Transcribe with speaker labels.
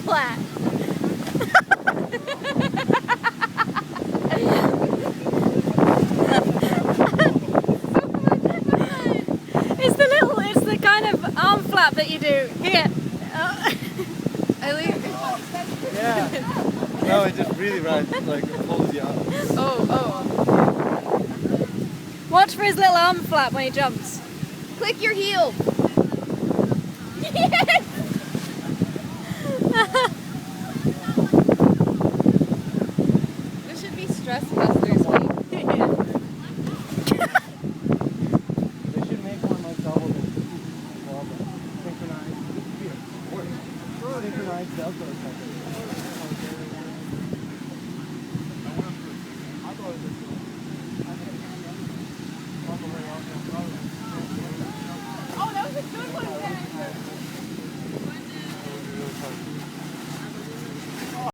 Speaker 1: flat. It's the kind of arm flap that you do. Here. I leave.
Speaker 2: Yeah. No, it just really right, like holds you up.
Speaker 1: Oh. Watch for his little arm flap when he jumps.
Speaker 3: Click your heel.
Speaker 1: Yes!
Speaker 3: This should be Stress Busters week.
Speaker 2: They should make one like double this. Synchronized. Synchronized Velcro.